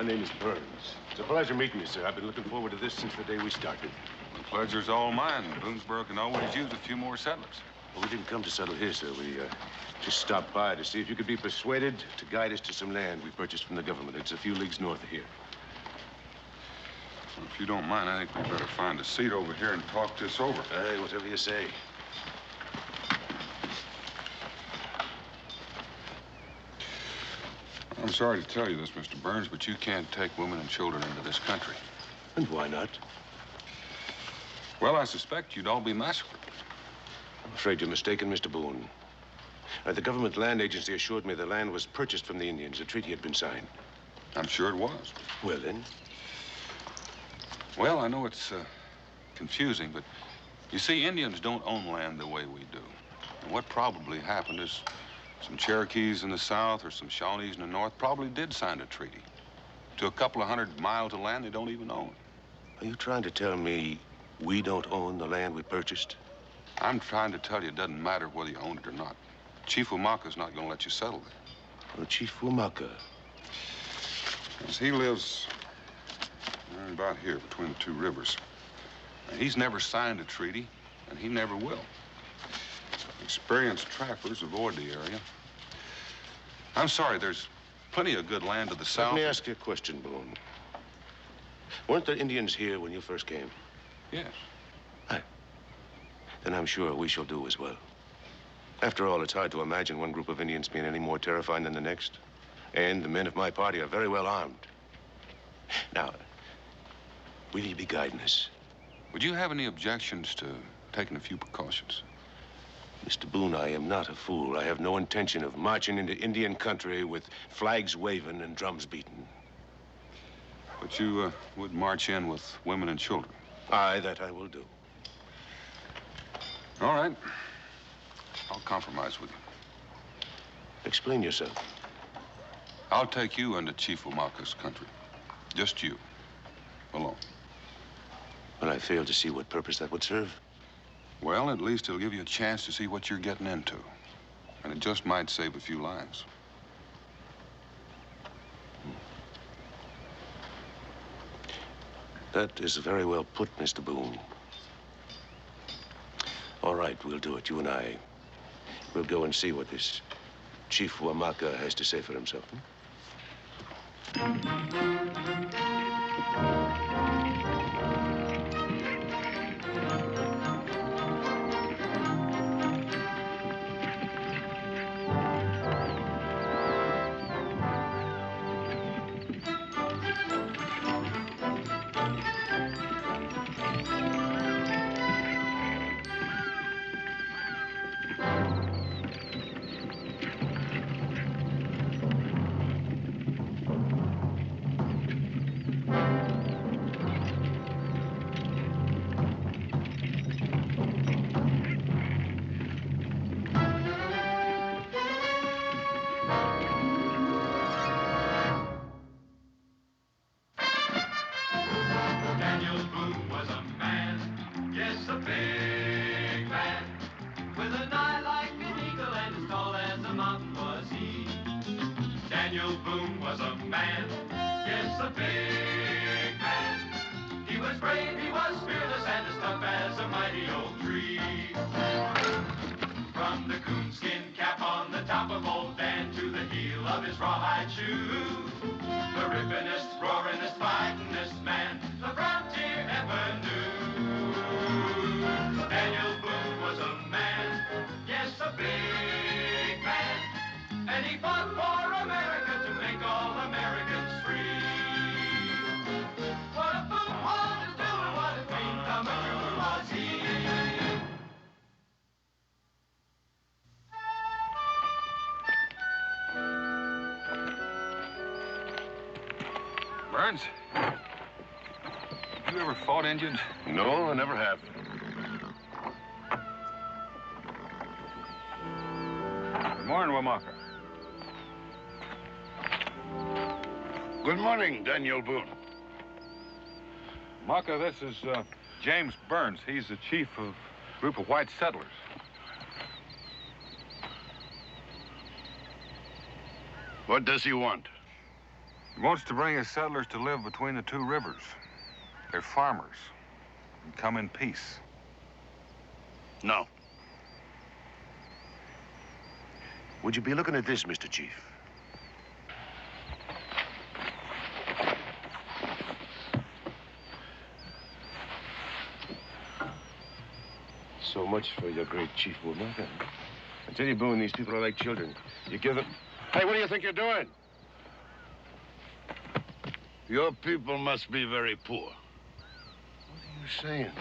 name is Burns. It's a pleasure meeting you, sir. I've been looking forward to this since the day we started. The pleasure's all mine. Boonesboro can always use a few more settlers. Well, we didn't come to settle here, sir. We just stopped by to see if you could be persuaded to guide us to some land we purchased from the government. It's a few leagues north of here. Well, if you don't mind, I think we better find a seat over here and talk this over. Hey, whatever you say. I'm sorry to tell you this, Mr. Burns, but you can't take women and children into this country. And why not? Well, I suspect you'd all be massacred. I'm afraid you're mistaken, Mr. Boone. The government land agency assured me the land was purchased from the Indians. A treaty had been signed. I'm sure it was. Well, then? Well, I know it's confusing, but you see, Indians don't own land the way we do. And what probably happened is some Cherokees in the south or some Shawnees in the north probably did sign a treaty to a couple of 100 miles of land they don't even own. Are you trying to tell me we don't own the land we purchased? I'm trying to tell you it doesn't matter whether you own it or not. Chief Umaka's not going to let you settle there. Well, Chief Umaka. Yes, he lives about here between the two rivers. And he's never signed a treaty, and he never will. Experienced trappers avoid the area. I'm sorry, there's plenty of good land to the south. Let me ask you a question, Boone. Weren't there Indians here when you first came? Yes. Aye. Then I'm sure we shall do as well. After all, it's hard to imagine one group of Indians being any more terrifying than the next. And the men of my party are very well armed. Now, will you be guiding us? Would you have any objections to taking a few precautions? Mr. Boone, I am not a fool. I have no intention of marching into Indian country with flags waving and drums beating. But you would march in with women and children? Aye, that I will do. All right. I'll compromise with you. Explain yourself. I'll take you into Chief Umaka's country. Just you. Alone. But I fail to see what purpose that would serve. Well, at least it'll give you a chance to see what you're getting into. And it just might save a few lives. That is very well put, Mr. Boone. All right, we'll do it. You and I. We'll go and see what this Chief Umaka has to say for himself. Boone was a man, yes, a big man. He was brave, he was fearless, and as tough as a mighty old tree. From the coonskin cap on the top of old Dan to the heel of his rawhide shoe, the rippinest, roaringest, fightingest man the frontier ever knew. Daniel Boone was a man, yes, a big man, and he fought for America to make all Americans free. What a Boone wanted to do and what a dream come true was he. Burns, you ever fought Indians? No, I never have. Good morning, Wamaka. Good morning, Daniel Boone. Wamaka, this is James Burns. He's the chief of a group of white settlers. What does he want? He wants to bring his settlers to live between the two rivers. They're farmers and come in peace. No. Would you be looking at this, Mr. Chief? So much for your great Chief Womack. I tell you, Boone, these people are like children. You give them... Hey, what do you think you're doing? Your people must be very poor. What are you saying?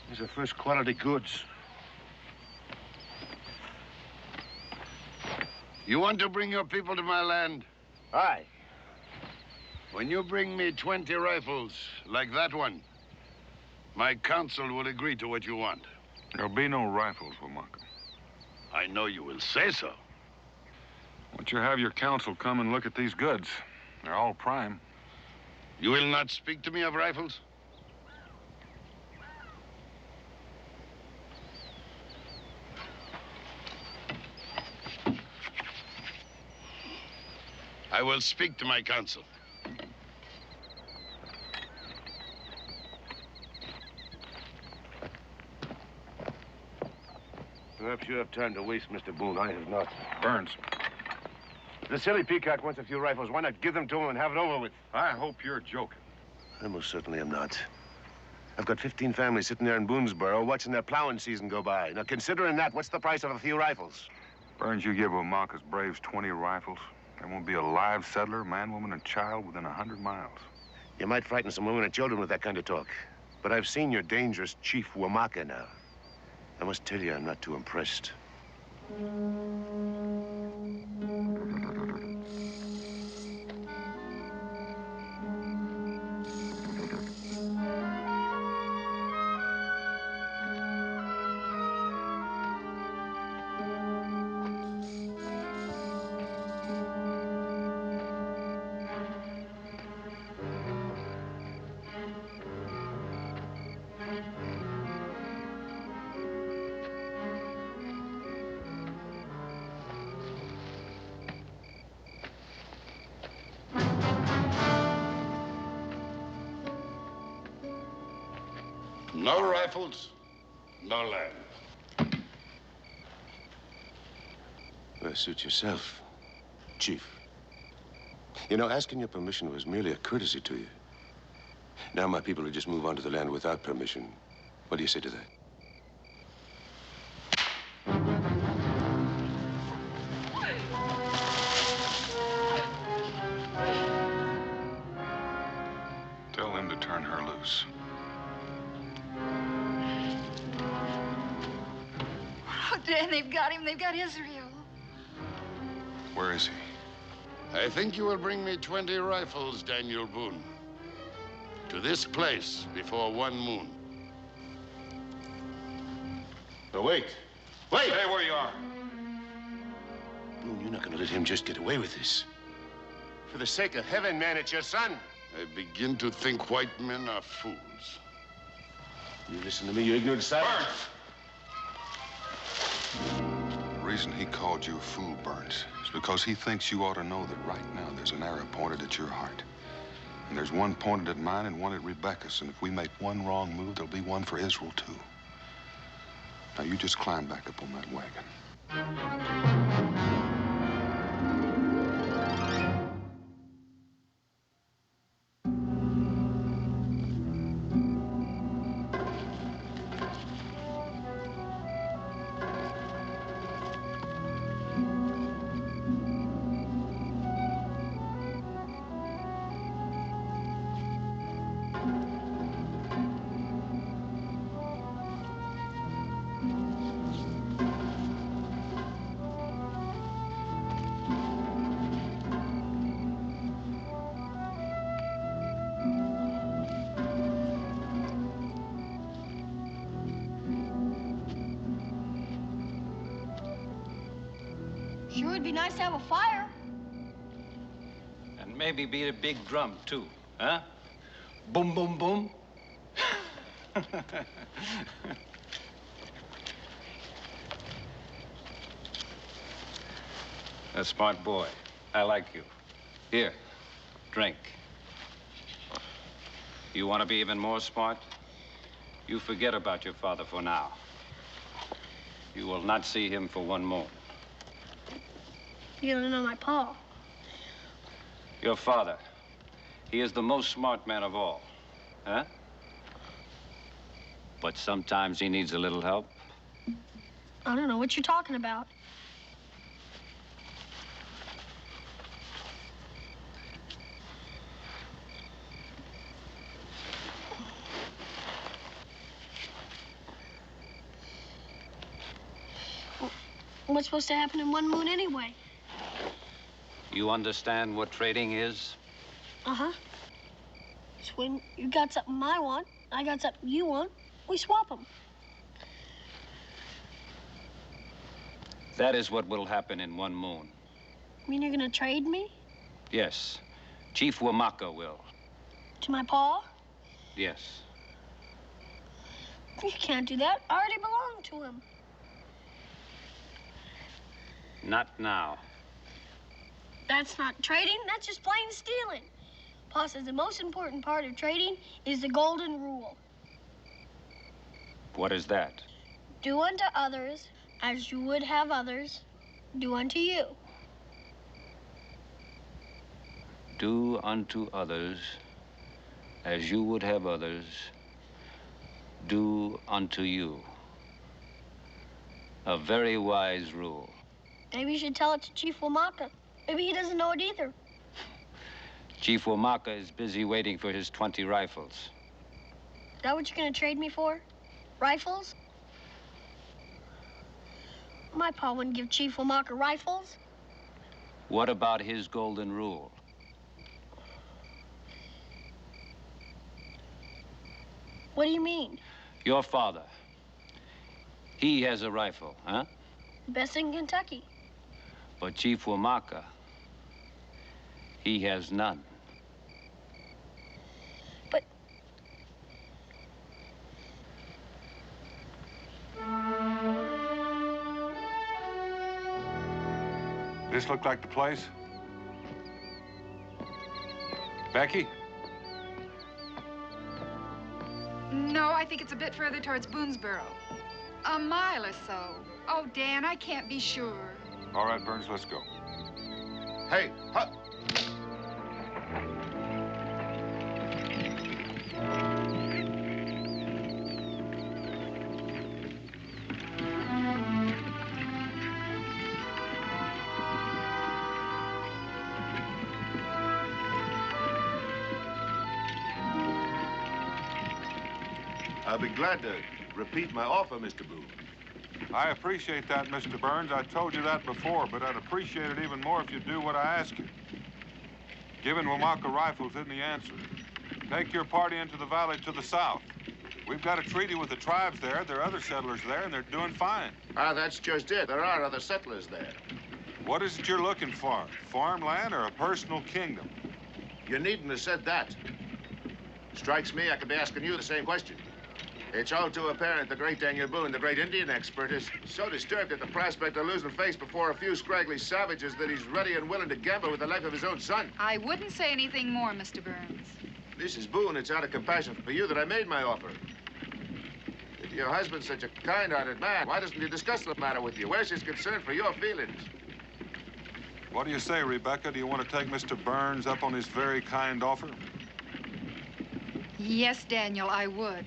These are first quality goods. You want to bring your people to my land? Aye. When you bring me 20 rifles like that one, my council will agree to what you want. There'll be no rifles, Womack. I know you will say so. Why don't you have your council come and look at these goods? They're all prime. You will not speak to me of rifles? I will speak to my council. Perhaps you have time to waste, Mr. Boone. I have not. Burns, The silly peacock wants a few rifles. Why not give them to him and have it over with? I hope you're joking. I most certainly am not. I've got 15 families sitting there in Boonesboro watching their plowing season go by. Now, considering that, what's the price of a few rifles? Burns, you give Womack's braves 20 rifles, there won't be a live settler, man, woman, and child within 100 miles. You might frighten some women and children with that kind of talk. But I've seen your dangerous Chief Womack now. I must tell you, I'm not too impressed. No rifles, no land. Well, suit yourself, Chief. You know, asking your permission was merely a courtesy to you. Now my people will just move onto the land without permission. What do you say to that? Tell them to turn her loose. Oh, Dan, they've got him. They've got Israel. Where is he? I think you will bring me 20 rifles, Daniel Boone. To this place before one moon. No, wait. Wait! Stay where you are. Boone, you're not going to let him just get away with this. For the sake of heaven, man, it's your son. I begin to think white men are fools. You listen to me, you ignorant savage. The reason he called you a fool, Burns, is because he thinks you ought to know that right now there's an arrow pointed at your heart. And there's one pointed at mine and one at Rebecca's. And if we make one wrong move, there'll be one for Israel, too. Now, you just climb back up on that wagon. Sure would be nice to have a fire. And maybe beat a big drum, too, huh? Boom, boom, boom. A smart boy. I like you. Here, Drink. You want to be even more smart? You forget about your father for now. You will not see him for one more. You don't know my pa. Your father. He is the most smart man of all. Huh? But sometimes he needs a little help. I don't know what you're talking about. What's supposed to happen in one moon anyway? You understand what trading is? Uh-huh. It's when you got something I want, I got something you want, we swap them. That is what will happen in one moon. You mean you're gonna trade me? Yes. Chief Wamaka will. To my pa? Yes. You can't do that. I already belong to him. Not now. That's not trading, that's just plain stealing. Pa says the most important part of trading is the golden rule. What is that? Do unto others as you would have others do unto you. Do unto others as you would have others do unto you. A very wise rule. Maybe you should tell it to Chief Wamaka. Maybe he doesn't know it either. Chief Wamaka is busy waiting for his 20 rifles. Is that what you're gonna trade me for? Rifles? My pa wouldn't give Chief Wamaka rifles. What about his golden rule? What do you mean? Your father. He has a rifle, huh? The best in Kentucky. But Chief Wamaka, he has none. But This look like the place? Becky? No, I think it's a bit further towards Boonesboro. A mile or so. Oh, Dan, I can't be sure. All right, Burns, let's go. Hey, huh? I'll be glad to repeat my offer, Mr. Boone. I appreciate that, Mr. Burns. I told you that before, but I'd appreciate it even more if you'd do what I ask you. Giving Wamaka rifles isn't the answer. Take your party into the valley to the south. We've got a treaty with the tribes there. There are other settlers there, and they're doing fine. Ah, that's just it. There are other settlers there. What is it you're looking for? Farmland or a personal kingdom? You needn't have said that. Strikes me I could be asking you the same question. It's all too apparent the great Daniel Boone, the great Indian expert, is so disturbed at the prospect of losing face before a few scraggly savages that he's ready and willing to gamble with the life of his own son. I wouldn't say anything more, Mr. Burns. Mrs. Boone, it's out of compassion for you that I made my offer. If your husband's such a kind-hearted man, why doesn't he discuss the matter with you? Where's his concern for your feelings? What do you say, Rebecca? Do you want to take Mr. Burns up on his very kind offer? Yes, Daniel, I would.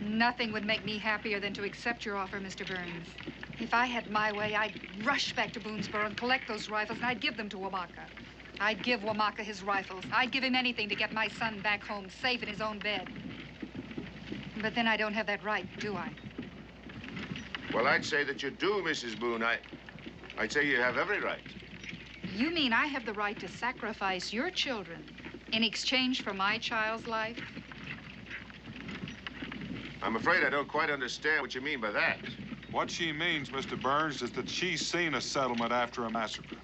Nothing would make me happier than to accept your offer, Mr. Burns. If I had my way, I'd rush back to Boonesboro and collect those rifles, and I'd give them to Wamaka. I'd give Wamaka his rifles. I'd give him anything to get my son back home, safe in his own bed. But then I don't have that right, do I? Well, I'd say that you do, Mrs. Boone. I'd say you have every right. You mean I have the right to sacrifice your children in exchange for my child's life? I'm afraid I don't quite understand what you mean by that. What she means, Mr. Burns, is that she's seen a settlement after a massacre.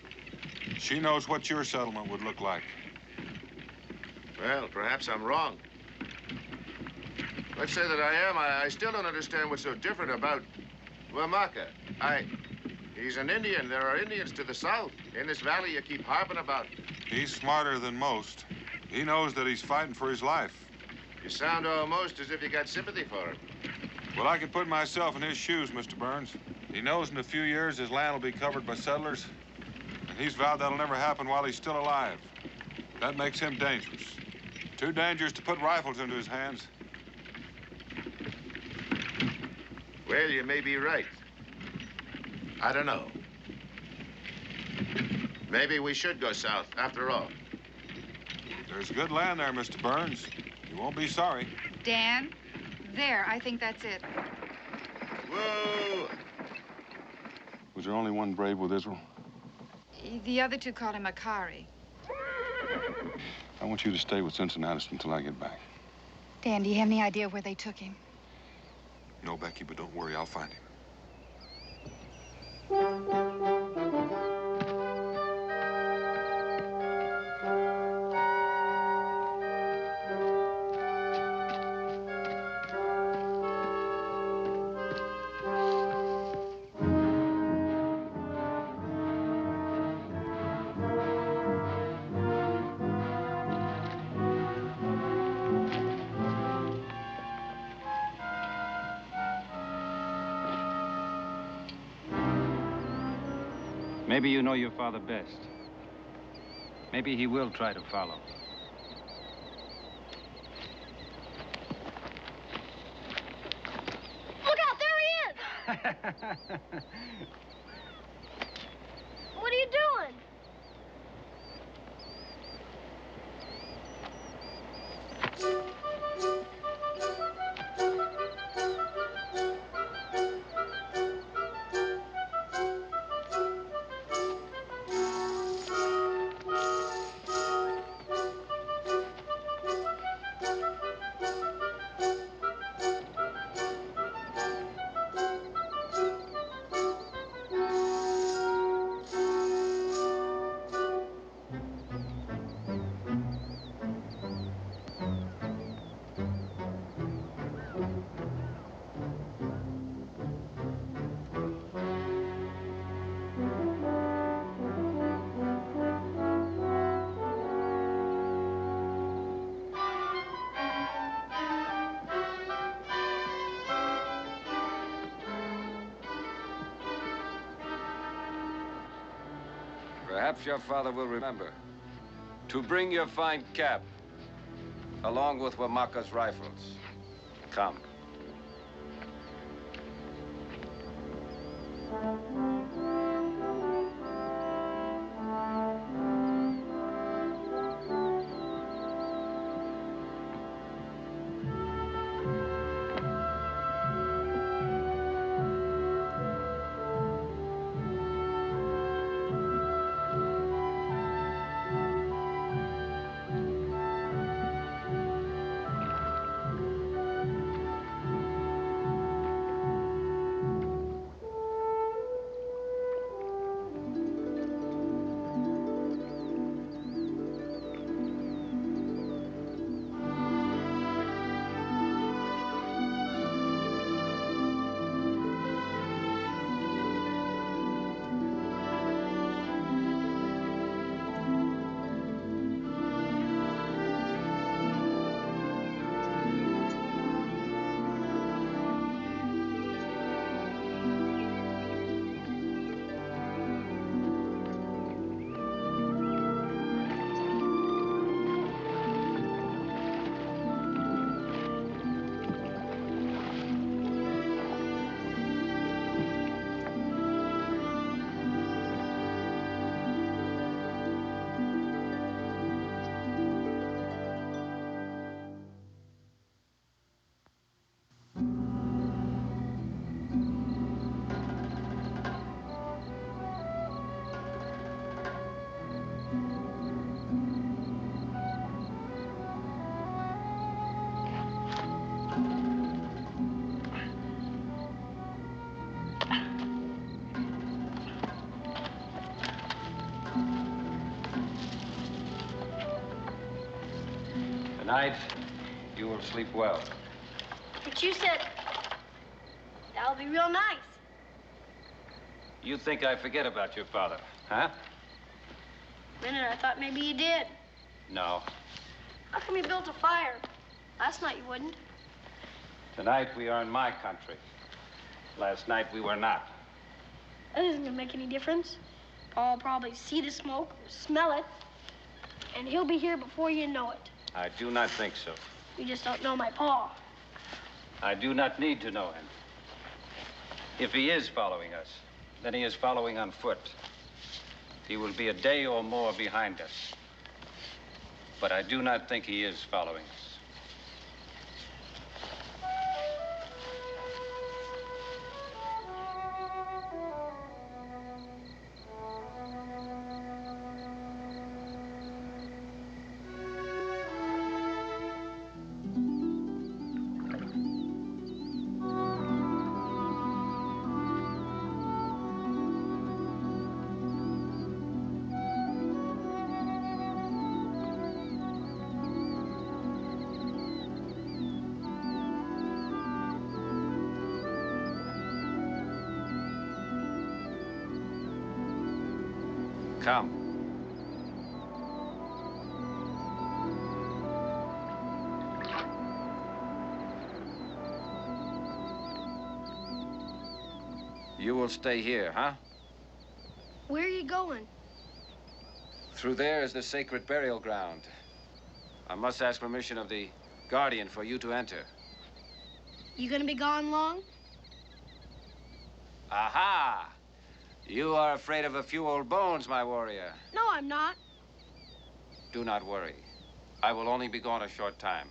She knows what your settlement would look like. Well, perhaps I'm wrong. Let's say that I am. I still don't understand what's so different about Wamaka. He's an Indian. There are Indians to the south. In this valley you keep harping about. He's smarter than most. He knows that he's fighting for his life. You sound almost as if you got sympathy for him. Well, I can put myself in his shoes, Mr. Burns. He knows in a few years his land will be covered by settlers, and he's vowed that'll never happen while he's still alive. That makes him dangerous. Too dangerous to put rifles into his hands. Well, you may be right. I don't know. Maybe we should go south, after all. There's good land there, Mr. Burns. You won't be sorry. Dan, there, I think that's it. Whoa! Was there only one brave with Israel? The other two called him Akari. I want you to stay with Cincinnatus until I get back. Dan, do you have any idea where they took him? No, Becky, but don't worry, I'll find him. Maybe you know your father best. Maybe he will try to follow. Look out, there he is! What are you doing? Perhaps your father will remember to bring your fine cap along with Wamaka's rifles. Come. Tonight, you will sleep well. But you said that'll be real nice. You think I forget about your father, huh? A minute, I thought maybe you did. No. How come you built a fire? Last night you wouldn't. Tonight we are in my country. Last night we were not. That isn't gonna make any difference. Paul will probably see the smoke or smell it, and he'll be here before you know it. I do not think so. You just don't know my Pa. I do not need to know him. If he is following us, then he is following on foot. He will be a day or more behind us. But I do not think he is following us. Come. You will stay here, huh? Where are you going? Through there is the sacred burial ground. I must ask permission of the guardian for you to enter. You gonna be gone long? Aha! You are afraid of a few old bones, my warrior. No, I'm not. Do not worry. I will only be gone a short time.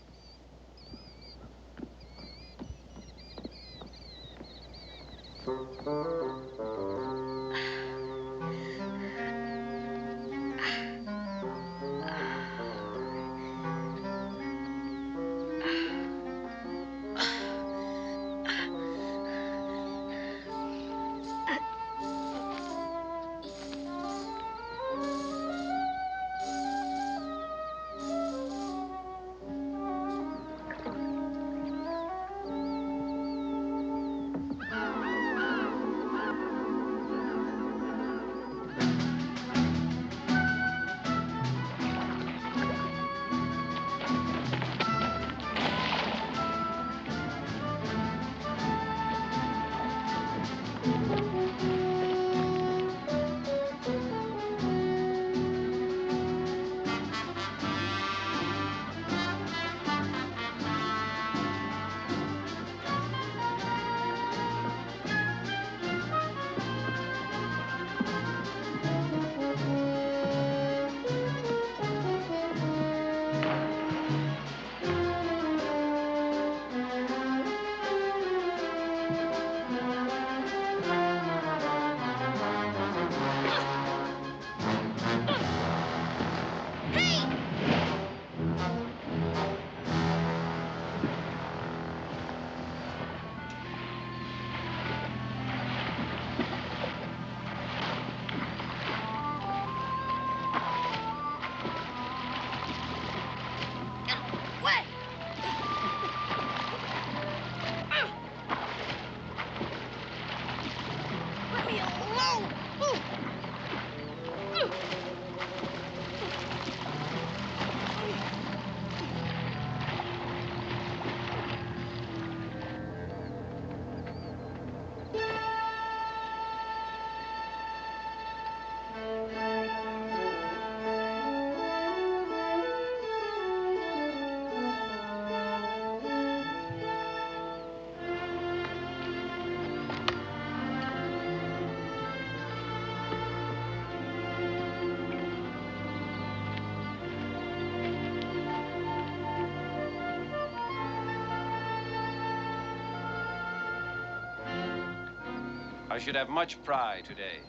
I should have much pride today.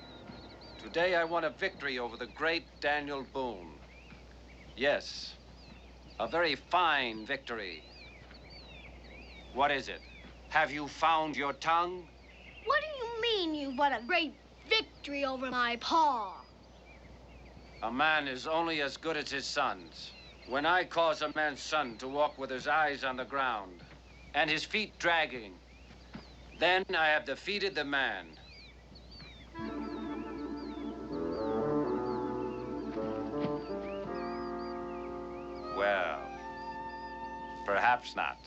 Today I won a victory over the great Daniel Boone. Yes, a very fine victory. What is it? Have you found your tongue? What do you mean you've won a great victory over my Pa? A man is only as good as his sons. When I cause a man's son to walk with his eyes on the ground and his feet dragging, then I have defeated the man. Well, Perhaps not.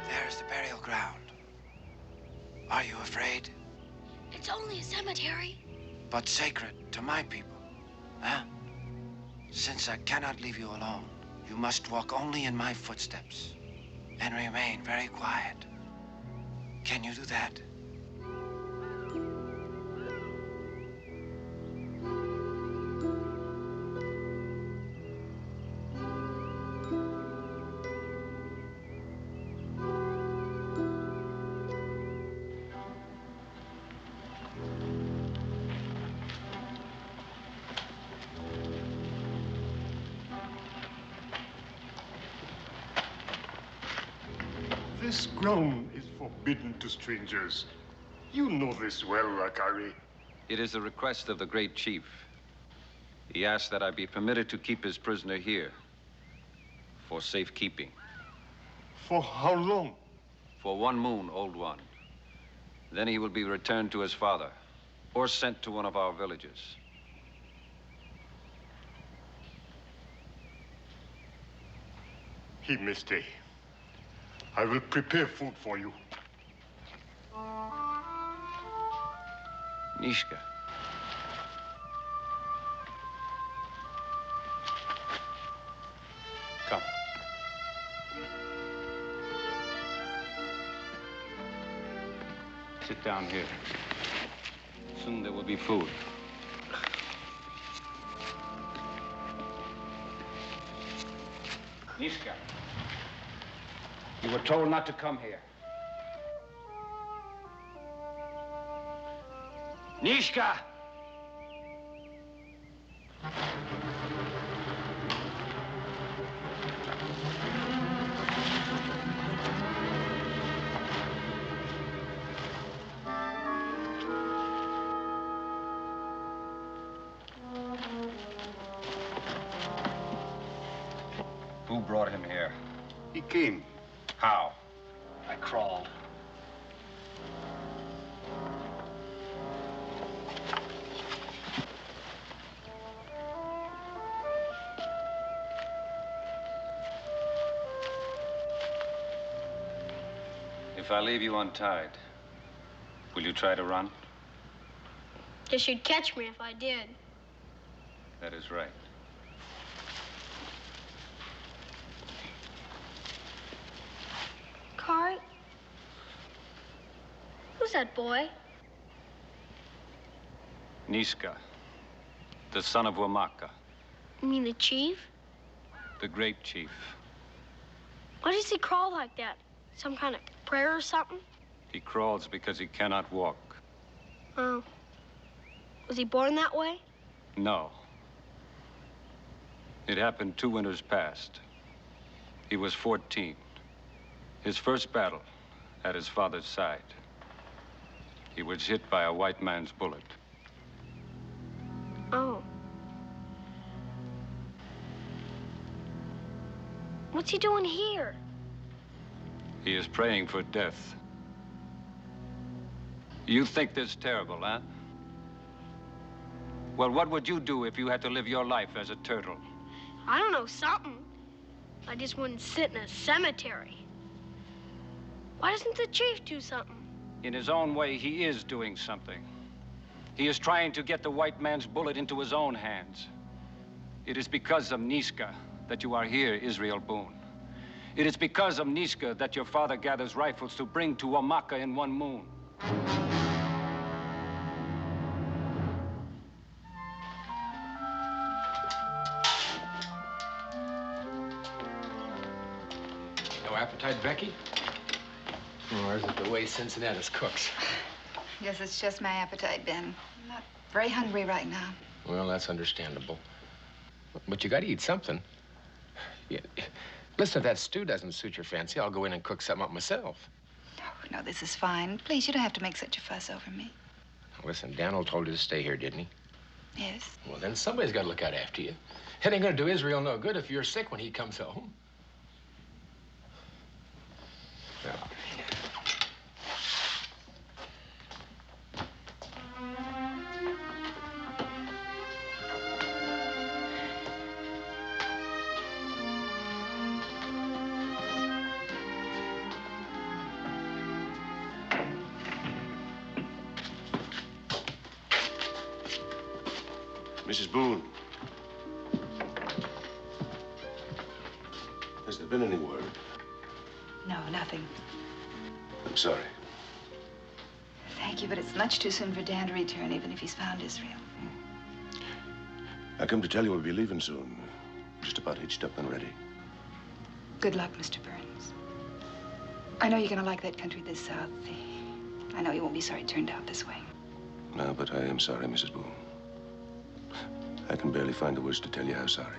There's the burial ground. Are you afraid? It's only a cemetery. But sacred to my people, huh? Since I cannot leave you alone, you must walk only in my footsteps and remain very quiet. Can you do that? This ground is forbidden to strangers. You know this well, Akari. It is the request of the great chief. He asked that I be permitted to keep his prisoner here for safekeeping. For how long? For 1 moon, old one. Then he will be returned to his father or sent to one of our villages. He may stay. I will prepare food for you. Nishka. Come. Sit down here. Soon there will be food. Nishka. You were told not to come here. Nishka! Who brought him here? He came. How? I crawled. If I leave you untied, will you try to run? Guess you'd catch me if I did. That is right. Kari? Who's that boy? Nishka, the son of Wamaka, You mean the chief? the great chief. Why does he crawl like that? Some kind of prayer or something? He crawls because he cannot walk. Oh. Was he born that way? No. It happened 2 winters past. He was 14. His first battle at his father's side. He was hit by a white man's bullet. Oh. What's he doing here? He is praying for death. You think this terrible, huh? Well, what would you do if you had to live your life as a turtle? I don't know, something. I just wouldn't sit in a cemetery. Why doesn't the chief do something? In his own way, he is doing something. He is trying to get the white man's bullet into his own hands. It is because of Niska that you are here, Israel Boone. It is because of Niska that your father gathers rifles to bring to Wamaka in one moon. No appetite, Becky? Or is it the way Cincinnatus cooks? Guess it's just my appetite, Ben. I'm not very hungry right now. Well, that's understandable. But you gotta eat something. Yeah. Listen, if that stew doesn't suit your fancy, I'll go in and cook something up myself. No, this is fine. Please, you don't have to make such a fuss over me. Listen, Daniel told you to stay here, didn't he? Yes. Well, then somebody's got to look out after you. It ain't gonna do Israel no good if you're sick when he comes home. Now, Mrs. Boone. Has there been any word? No, nothing. I'm sorry. Thank you, but it's much too soon for Dan to return, even if he's found Israel. I come to tell you we'll be leaving soon. Just about hitched up and ready. Good luck, Mr. Burns. I know you're gonna like that country this south. I know you won't be sorry it turned out this way. No, but I am sorry, Mrs. Boone. I can barely find the words to tell you how sorry.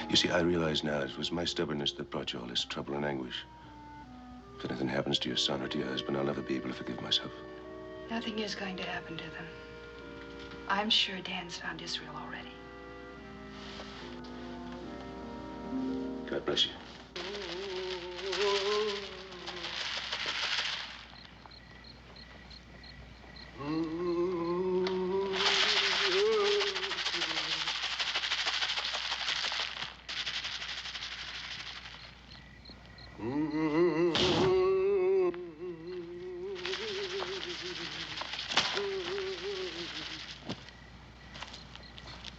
You see, I realize now it was my stubbornness that brought you all this trouble and anguish. If anything happens to your son or to your husband, I'll never be able to forgive myself. Nothing is going to happen to them. I'm sure Dan's found Israel already. God bless you.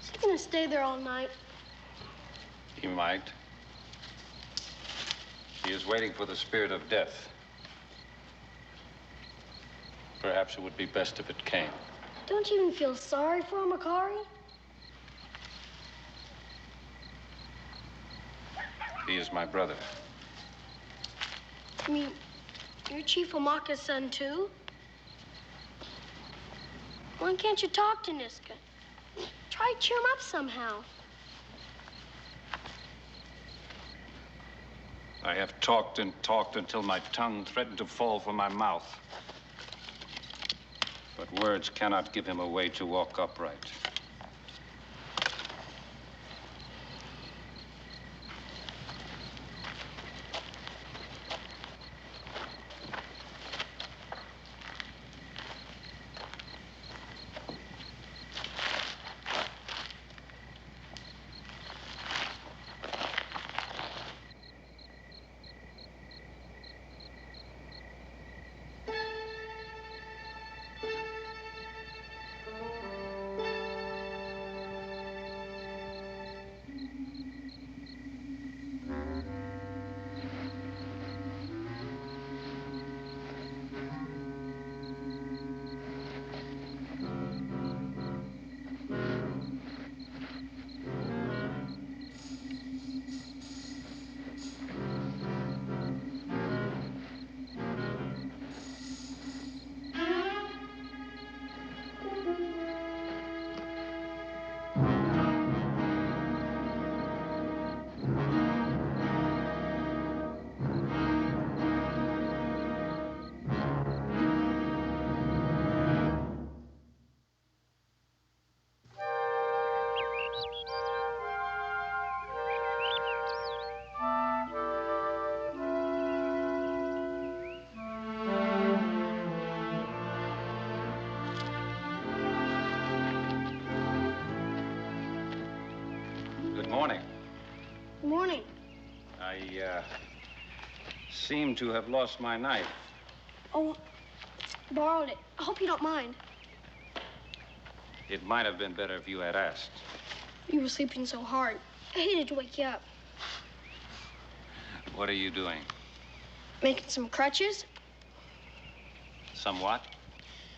Is he gonna stay there all night? He might. He is waiting for the spirit of death. Perhaps it would be best if it came. Don't you even feel sorry for him, Akari? He is my brother. I mean, you're Chief Wamaka's son, too? Why can't you talk to Niska? Try to cheer him up somehow. I have talked and talked until my tongue threatened to fall from my mouth. But words cannot give him a way to walk upright. seem to have lost my knife. Oh, borrowed it. I hope you don't mind. It might have been better if you had asked. You were sleeping so hard. I hated to wake you up. What are you doing? Making some crutches? Somewhat?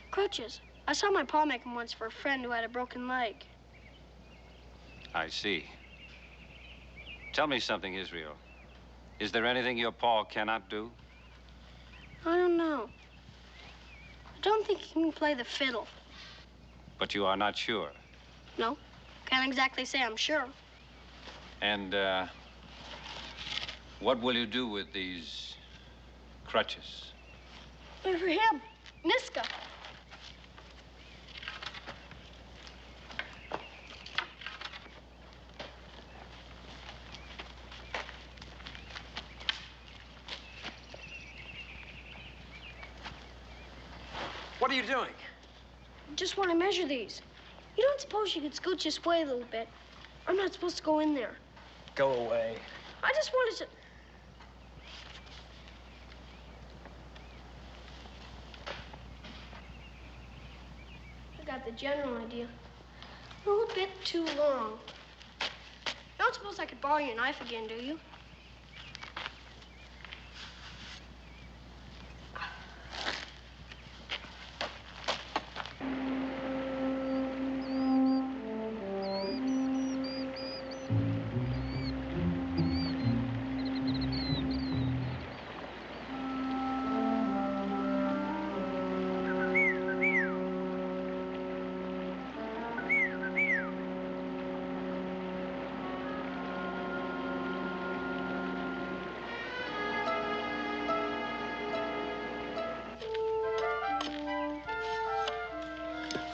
Crutches. I saw my pa make them once for a friend who had a broken leg. I see. Tell me something, Israel. Is there anything your pa cannot do? I don't know. I don't think he can play the fiddle. But you are not sure. No, can't exactly say I'm sure. And, what will you do with these crutches? They're for him, Niska. What are you doing? Just want to measure these. You don't suppose you could scooch this way a little bit? I'm not supposed to go in there. Go away. I just wanted to... I got the general idea. A little bit too long. You don't suppose I could borrow your knife again, do you?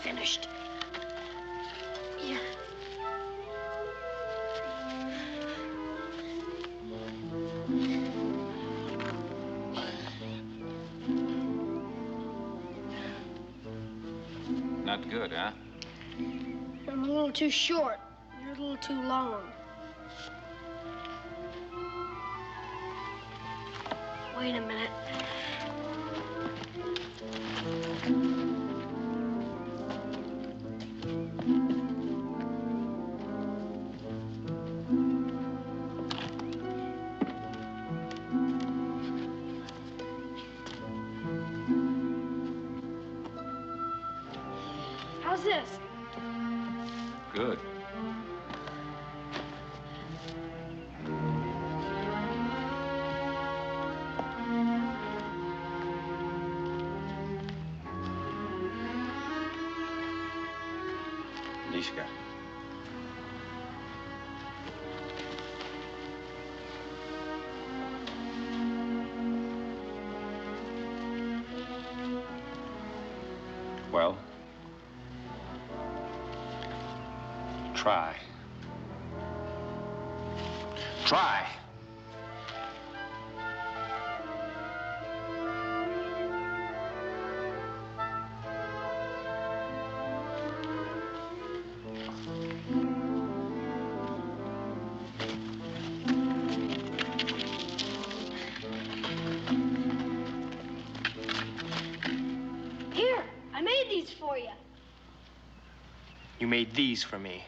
Finished. Here. Not good, huh? I'm a little too short. You're a little too long. Wait a minute. How's this? Good. Nishka. Well? Try. Try. Here, I made these for you. You made these for me.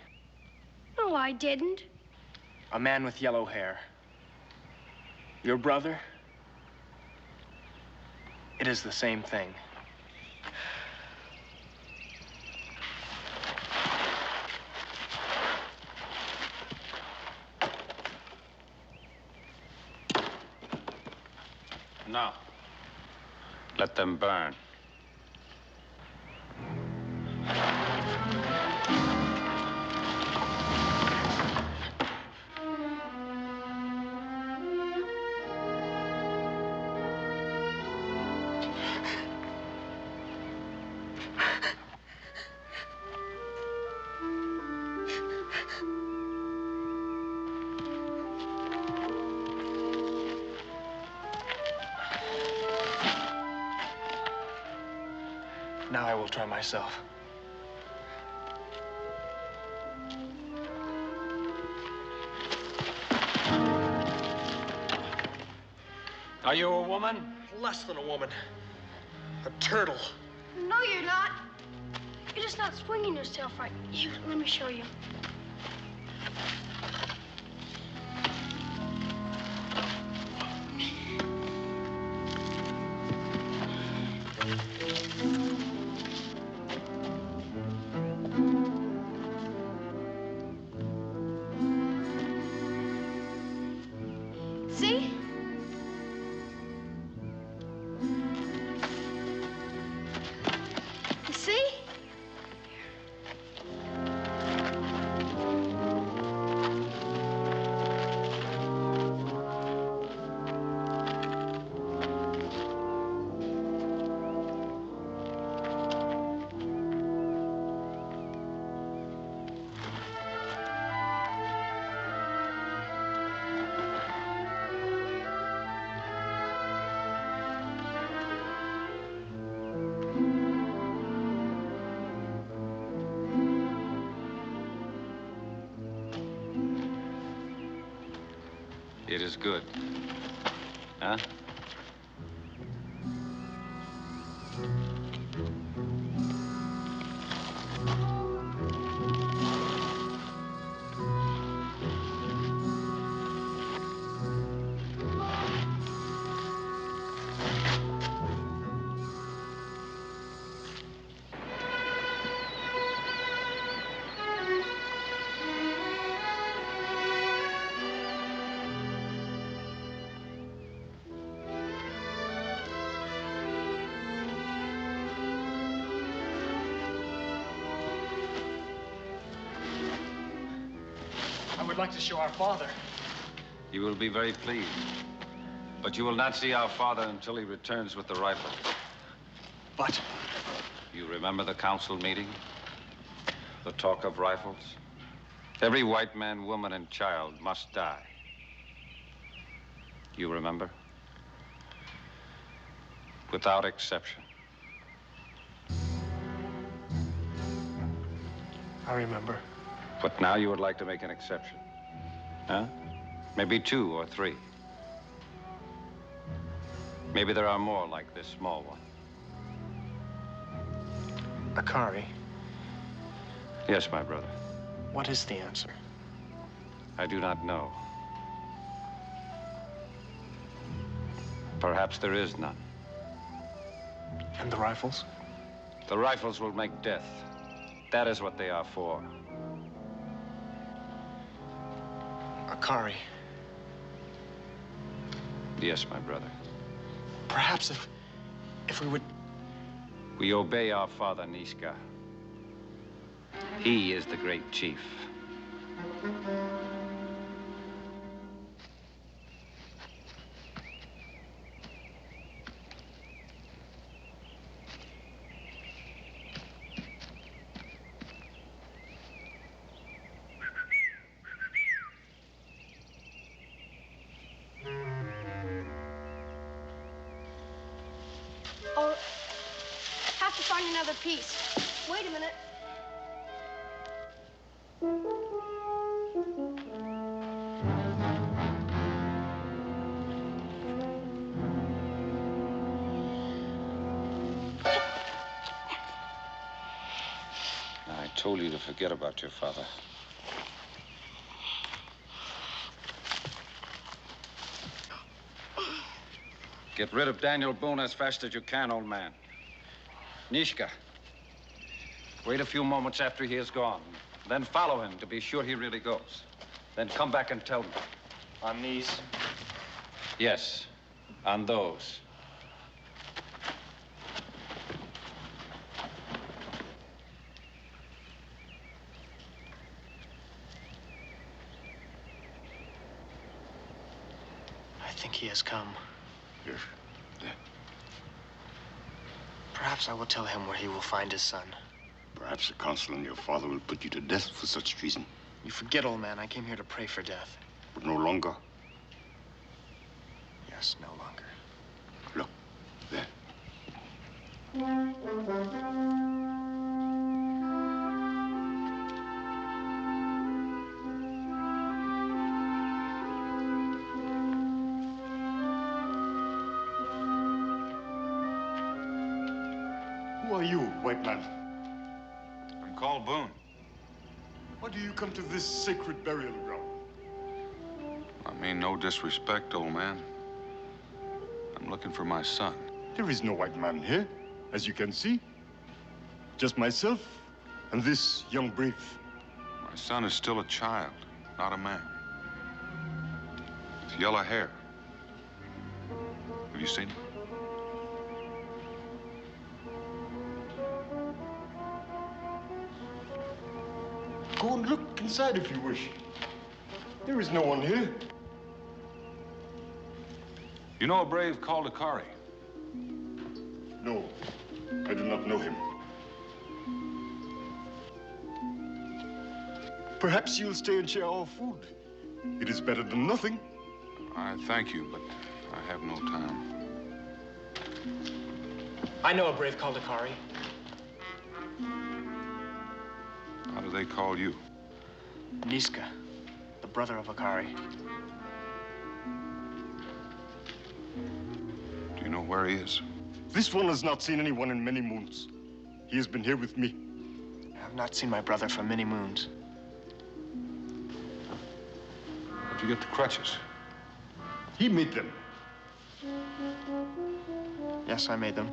No, I didn't. A man with yellow hair. Your brother? It is the same thing. No. Let them burn. Now I will try myself. Are you a woman? Less than a woman. A turtle. No, you're not. You're just not swinging yourself right. Here, let me show you. See? You see? It is good. Huh? I would like to show our father. You will be very pleased. But you will not see our father until he returns with the rifle. But You remember the council meeting? The talk of rifles? Every white man, woman, and child must die. You remember? Without exception. I remember. But now you would like to make an exception. Huh? Maybe 2 or 3. Maybe there are more like this small one. Akari, Yes, my brother. what is the answer? I do not know. Perhaps there is none. And the rifles? The rifles will make death. That is what they are for. Akari, Yes, my brother. perhaps if we would... We obey our father, Niska. He is the great chief. Or have to find another piece. Wait a minute. I told you to forget about your father. Get rid of Daniel Boone as fast as you can, old man. Nishka, wait a few moments after he is gone. Then follow him to be sure he really goes. Then come back and tell me. On these? Yes, on those. I think he has come. Yes. Perhaps I will tell him where he will find his son. Perhaps the council and your father will put you to death for such treason. You forget, old man, I came here to pray for death. But no longer. Yes, no longer. Look, there. Who are you, white man? I'm called Boone. Why do you come to this sacred burial ground? I mean no disrespect, old man. I'm looking for my son. There is no white man here, as you can see. Just myself and this young brave. My son is still a child, not a man. With yellow hair. Have you seen him? Go and look inside if you wish. There is no one here. You know a brave called Akari? No, I do not know him. Perhaps you'll stay and share our food. It is better than nothing. I thank you, but I have no time. I know a brave called Akari. How do they call you? Niska, the brother of Akari. Do you know where he is? This one has not seen anyone in many moons. He has been here with me. I have not seen my brother for many moons. Where'd you get the crutches? He made them. Yes, I made them.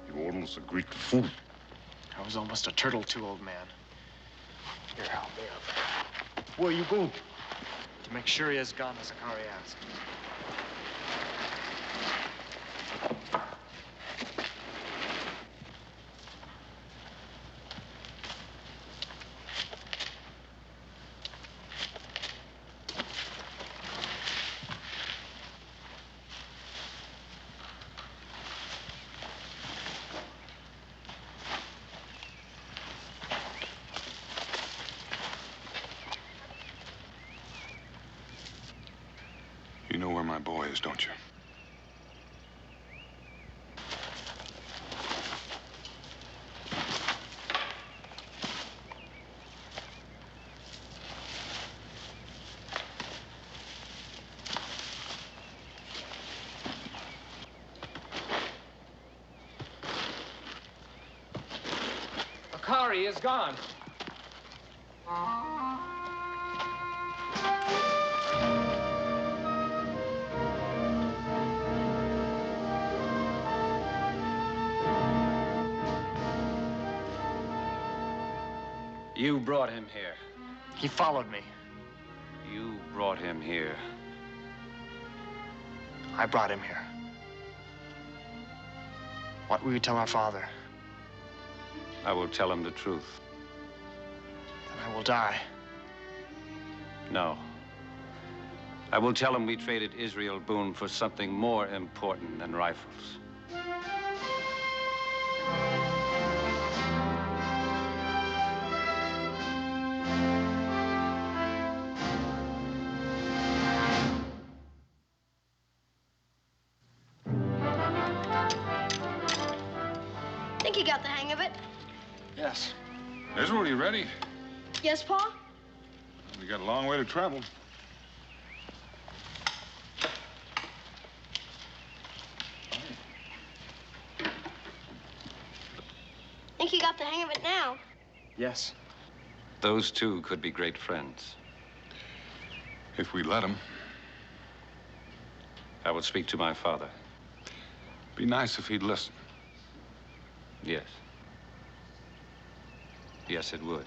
You almost agreed to fool. I was almost a turtle too, old man. Here, help me up. Where are you going? To make sure he has gone as Akari asked. You know where my boy is, don't you? Akari is gone. You brought him here. He followed me. You brought him here. I brought him here. What will you tell our father? I will tell him the truth. Then I will die. No. I will tell him we traded Israel Boone for something more important than rifles. Think you got the hang of it? Yes. Israel, you ready? Yes, Pa? We got a long way to travel. Think you got the hang of it now? Yes. Those two could be great friends. If we let him. I will speak to my father. Be nice if he'd listen. Yes. Yes, it would.